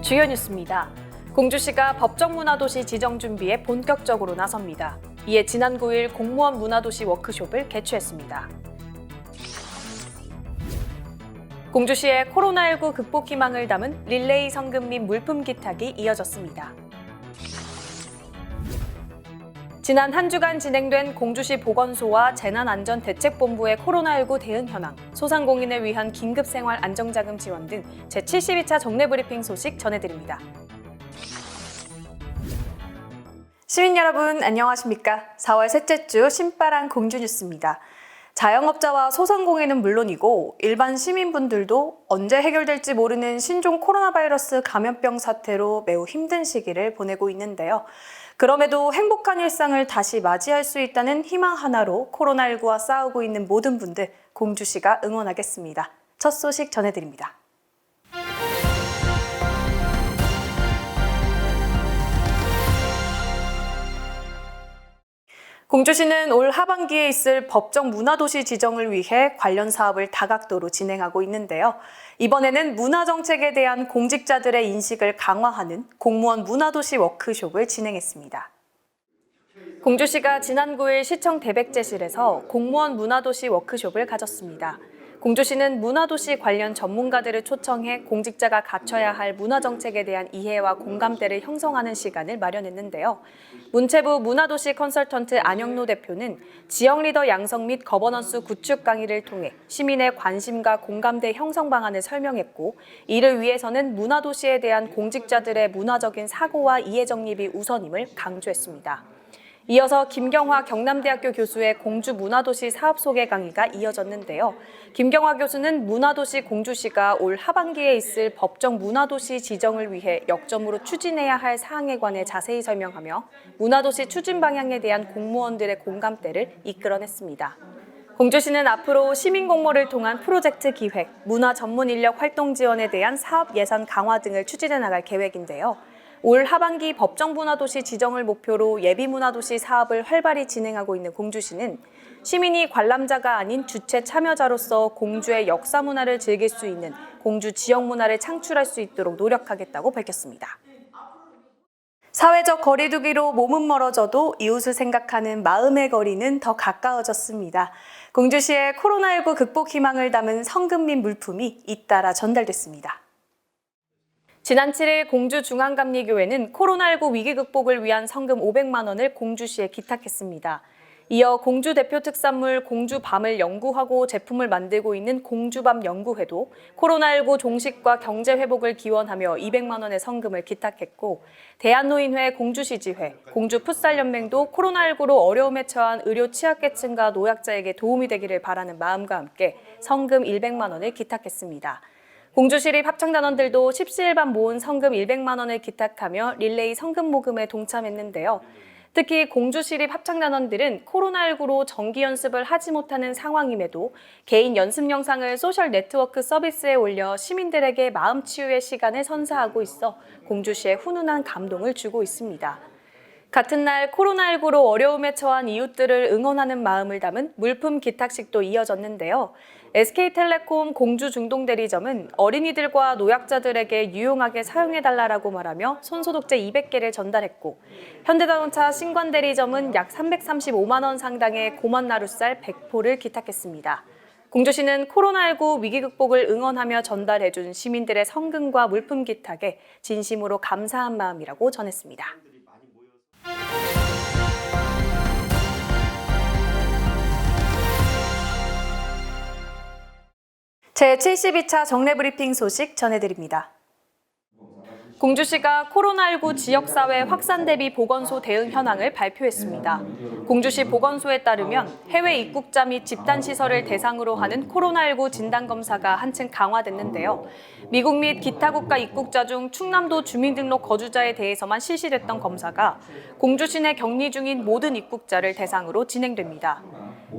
주요 뉴스입니다. 공주시가 법정문화도시 지정 준비에 본격적으로 나섭니다. 이에 지난 9일 공무원 문화도시 워크숍을 개최했습니다. 공주시의 코로나19 극복 희망을 담은 릴레이 성금 및 물품 기탁이 이어졌습니다. 지난 한 주간 진행된 공주시 보건소와 재난안전대책본부의 코로나19 대응 현황, 소상공인을 위한 긴급생활 안정자금 지원 등 제72차 정례브리핑 소식 전해드립니다. 시민 여러분 안녕하십니까? 4월 셋째 주 신바람 공주뉴스입니다. 자영업자와 소상공인은 물론이고 일반 시민분들도 언제 해결될지 모르는 신종 코로나 바이러스 감염병 사태로 매우 힘든 시기를 보내고 있는데요. 그럼에도 행복한 일상을 다시 맞이할 수 있다는 희망 하나로 코로나19와 싸우고 있는 모든 분들 공주시가 응원하겠습니다. 첫 소식 전해드립니다. 공주시는 올 하반기에 있을 법정 문화도시 지정을 위해 관련 사업을 다각도로 진행하고 있는데요. 이번에는 문화정책에 대한 공직자들의 인식을 강화하는 공무원 문화도시 워크숍을 진행했습니다. 공주시가 지난 9일 시청 대백제실에서 공무원 문화도시 워크숍을 가졌습니다. 공주시는 문화도시 관련 전문가들을 초청해 공직자가 갖춰야 할 문화정책에 대한 이해와 공감대를 형성하는 시간을 마련했는데요. 문체부 문화도시 컨설턴트 안영노 대표는 지역 리더 양성 및 거버넌스 구축 강의를 통해 시민의 관심과 공감대 형성 방안을 설명했고, 이를 위해서는 문화도시에 대한 공직자들의 문화적인 사고와 이해 정립이 우선임을 강조했습니다. 이어서 김경화 경남대학교 교수의 공주 문화도시 사업 소개 강의가 이어졌는데요. 김경화 교수는 문화도시 공주시가 올 하반기에 있을 법정 문화도시 지정을 위해 역점으로 추진해야 할 사항에 관해 자세히 설명하며 문화도시 추진 방향에 대한 공무원들의 공감대를 이끌어냈습니다. 공주시는 앞으로 시민공모를 통한 프로젝트 기획, 문화 전문 인력 활동 지원에 대한 사업 예산 강화 등을 추진해 나갈 계획인데요. 올 하반기 법정문화도시 지정을 목표로 예비문화도시 사업을 활발히 진행하고 있는 공주시는 시민이 관람자가 아닌 주체 참여자로서 공주의 역사 문화를 즐길 수 있는 공주 지역 문화를 창출할 수 있도록 노력하겠다고 밝혔습니다. 사회적 거리 두기로 몸은 멀어져도 이웃을 생각하는 마음의 거리는 더 가까워졌습니다. 공주시의 코로나19 극복 희망을 담은 성금 및 물품이 잇따라 전달됐습니다. 지난 7일 공주중앙감리교회는 코로나19 위기 극복을 위한 성금 500만 원을 공주시에 기탁했습니다. 이어 공주 대표 특산물 공주밤을 연구하고 제품을 만들고 있는 공주밤 연구회도 코로나19 종식과 경제 회복을 기원하며 200만 원의 성금을 기탁했고, 대한노인회 공주시지회, 공주풋살연맹도 코로나19로 어려움에 처한 의료 취약계층과 노약자에게 도움이 되기를 바라는 마음과 함께 성금 100만 원을 기탁했습니다. 공주시립 합창단원들도 십시일반 모은 성금 100만 원을 기탁하며 릴레이 성금 모금에 동참했는데요. 특히 공주시립 합창단원들은 코로나19로 정기 연습을 하지 못하는 상황임에도 개인 연습 영상을 소셜 네트워크 서비스에 올려 시민들에게 마음 치유의 시간을 선사하고 있어 공주시에 훈훈한 감동을 주고 있습니다. 같은 날 코로나19로 어려움에 처한 이웃들을 응원하는 마음을 담은 물품 기탁식도 이어졌는데요. SK텔레콤 공주 중동대리점은 어린이들과 노약자들에게 유용하게 사용해달라고 말하며 손소독제 200개를 전달했고, 현대자동차 신관대리점은 약 335만 원 상당의 고만나루쌀 100포를 기탁했습니다. 공주시는 코로나19 위기 극복을 응원하며 전달해준 시민들의 성금과 물품 기탁에 진심으로 감사한 마음이라고 전했습니다. 제72차 정례브리핑 소식 전해드립니다. 공주시가 코로나19 지역사회 확산 대비 보건소 대응 현황을 발표했습니다. 공주시 보건소에 따르면 해외 입국자 및 집단시설을 대상으로 하는 코로나19 진단검사가 한층 강화됐는데요. 미국 및 기타 국가 입국자 중 충남도 주민등록 거주자에 대해서만 실시됐던 검사가 공주시 내 격리 중인 모든 입국자를 대상으로 진행됩니다.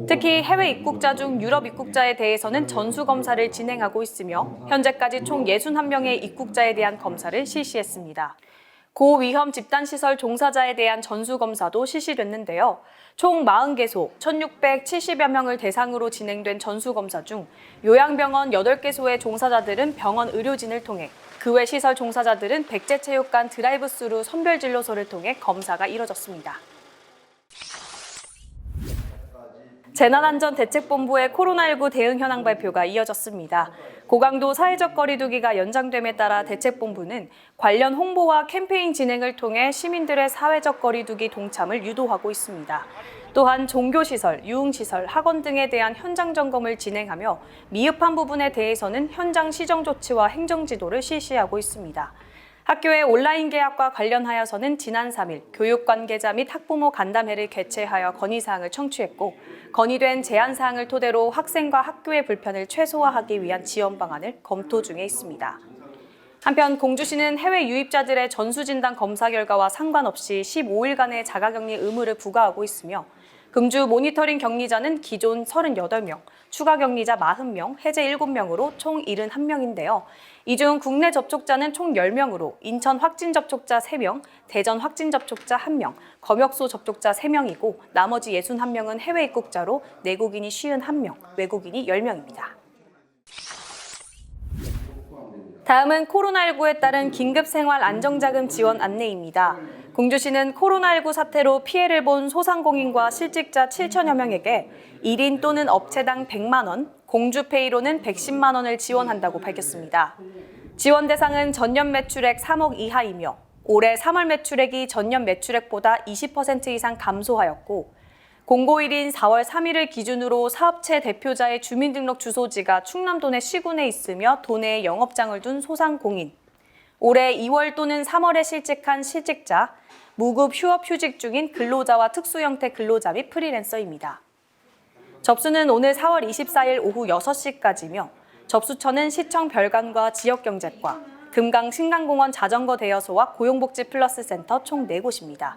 특히 해외 입국자 중 유럽 입국자에 대해서는 전수검사를 진행하고 있으며 현재까지 총 61명의 입국자에 대한 검사를 실시했습니다. 고위험 집단시설 종사자에 대한 전수검사도 실시됐는데요. 총 40개소 1,670여 명을 대상으로 진행된 전수검사 중 요양병원 8개소의 종사자들은 병원 의료진을 통해 그 외 시설 종사자들은 백제체육관 드라이브스루 선별진료소를 통해 검사가 이뤄졌습니다. 재난안전대책본부의 코로나19 대응 현황 발표가 이어졌습니다. 고강도 사회적 거리두기가 연장됨에 따라 대책본부는 관련 홍보와 캠페인 진행을 통해 시민들의 사회적 거리두기 동참을 유도하고 있습니다. 또한 종교시설, 유흥시설, 학원 등에 대한 현장 점검을 진행하며 미흡한 부분에 대해서는 현장 시정 조치와 행정지도를 실시하고 있습니다. 학교의 온라인 개학과 관련하여서는 지난 3일 교육 관계자 및 학부모 간담회를 개최하여 건의사항을 청취했고, 건의된 제안사항을 토대로 학생과 학교의 불편을 최소화하기 위한 지원 방안을 검토 중에 있습니다. 한편 공주시는 해외 유입자들의 전수진단 검사 결과와 상관없이 15일간의 자가격리 의무를 부과하고 있으며, 금주 모니터링 격리자는 기존 38명, 추가 격리자 40명, 해제 7명으로 총 71명인데요. 이 중 국내 접촉자는 총 10명으로 인천 확진 접촉자 3명, 대전 확진 접촉자 1명, 검역소 접촉자 3명이고 나머지 61명은 해외 입국자로 내국인이 51명, 외국인이 10명입니다. 다음은 코로나19에 따른 긴급생활안정자금 지원 안내입니다. 공주시는 코로나19 사태로 피해를 본 소상공인과 실직자 7천여 명에게 1인 또는 업체당 100만 원, 공주페이로는 110만 원을 지원한다고 밝혔습니다. 지원 대상은 전년 매출액 3억 이하이며 올해 3월 매출액이 전년 매출액보다 20% 이상 감소하였고, 공고일인 4월 3일을 기준으로 사업체 대표자의 주민등록 주소지가 충남도 내 시군에 있으며 도내에 영업장을 둔 소상공인, 올해 2월 또는 3월에 실직한 실직자, 무급 휴업휴직 중인 근로자와 특수형태 근로자 및 프리랜서입니다. 접수는 오늘 4월 24일 오후 6시까지며 접수처는 시청 별관과 지역경제과, 금강 신강공원 자전거 대여소와 고용복지 플러스 센터 총 4곳입니다.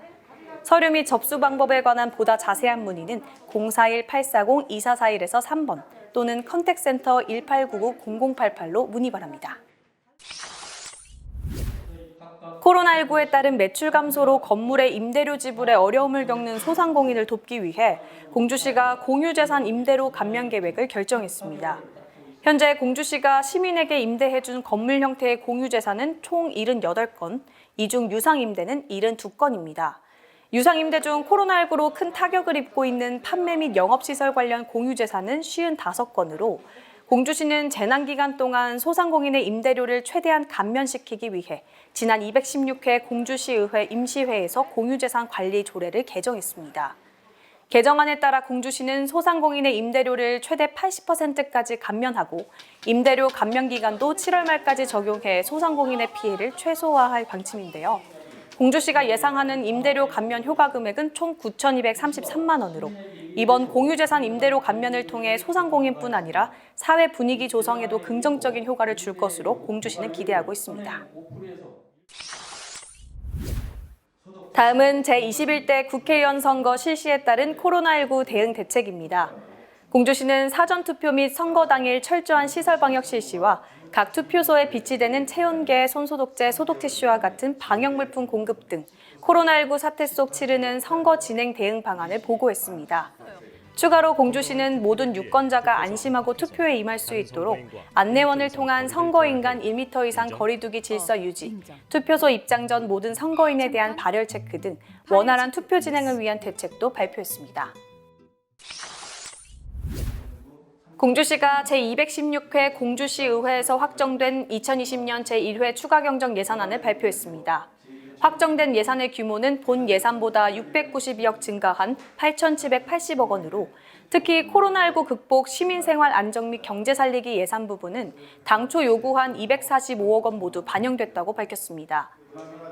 서류 및 접수 방법에 관한 보다 자세한 문의는 041-840-2441에서 3번 또는 컨택센터 1899-0088로 문의 바랍니다. 코로나19에 따른 매출 감소로 건물의 임대료 지불에 어려움을 겪는 소상공인을 돕기 위해 공주시가 공유재산 임대료 감면 계획을 결정했습니다. 현재 공주시가 시민에게 임대해준 건물 형태의 공유재산은 총 78건, 이 중 유상임대는 72건입니다. 유상임대 중 코로나19로 큰 타격을 입고 있는 판매 및 영업시설 관련 공유재산은 55건으로 공주시는 재난기간 동안 소상공인의 임대료를 최대한 감면시키기 위해 지난 216회 공주시의회 임시회에서 공유재산 관리 조례를 개정했습니다. 개정안에 따라 공주시는 소상공인의 임대료를 최대 80%까지 감면하고 임대료 감면 기간도 7월 말까지 적용해 소상공인의 피해를 최소화할 방침인데요. 공주시가 예상하는 임대료 감면 효과 금액은 총 9,233만 원으로 이번 공유재산 임대료 감면을 통해 소상공인뿐 아니라 사회 분위기 조성에도 긍정적인 효과를 줄 것으로 공주시는 기대하고 있습니다. 다음은 제21대 국회의원 선거 실시에 따른 코로나19 대응 대책입니다. 공주시는 사전투표 및 선거 당일 철저한 시설 방역 실시와 각 투표소에 비치되는 체온계, 손소독제, 소독티슈와 같은 방역물품 공급 등 코로나19 사태 속 치르는 선거 진행 대응 방안을 보고했습니다. 추가로 공주시는 모든 유권자가 안심하고 투표에 임할 수 있도록 안내원을 통한 선거인 간 1m 이상 거리두기 질서 유지, 투표소 입장 전 모든 선거인에 대한 발열 체크 등 원활한 투표 진행을 위한 대책도 발표했습니다. 공주시가 제216회 공주시의회에서 확정된 2020년 제1회 추가경정 예산안을 발표했습니다. 확정된 예산의 규모는 본 예산보다 692억 증가한 8,780억 원으로 특히 코로나19 극복, 시민생활 안정 및 경제 살리기 예산 부분은 당초 요구한 245억 원 모두 반영됐다고 밝혔습니다.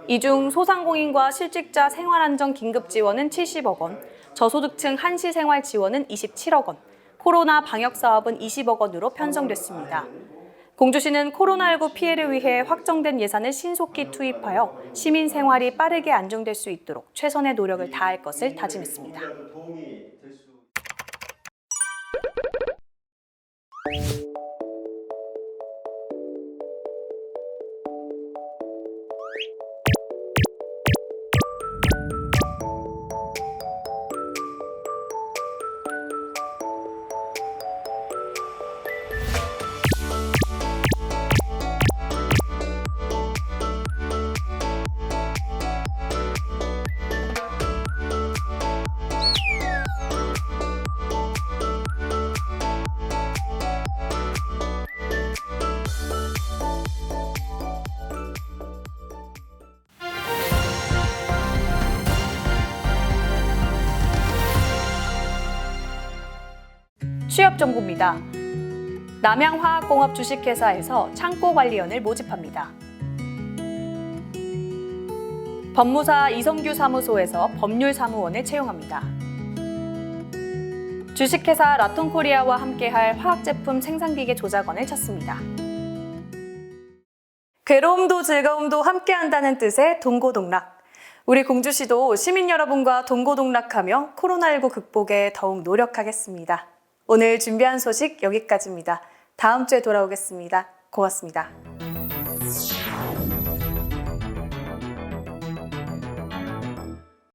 이 중 소상공인과 실직자 생활안정 긴급 지원은 70억 원, 저소득층 한시생활 지원은 27억 원, 코로나 방역 사업은 20억 원으로 편성됐습니다. 공주시는 코로나19 피해를 위해 확정된 예산을 신속히 투입하여 시민 생활이 빠르게 안정될 수 있도록 최선의 노력을 다할 것을 다짐했습니다. 취업 정보입니다. 남양화학공업 주식회사에서 창고관리원을 모집합니다. 법무사 이성규 사무소에서 법률사무원을 채용합니다. 주식회사 라톤코리아와 함께할 화학제품 생산기계 조작원을 찾습니다. 괴로움도 즐거움도 함께한다는 뜻의 동고동락. 우리 공주시도 시민 여러분과 동고동락하며 코로나19 극복에 더욱 노력하겠습니다. 오늘 준비한 소식 여기까지입니다. 다음 주에 돌아오겠습니다. 고맙습니다.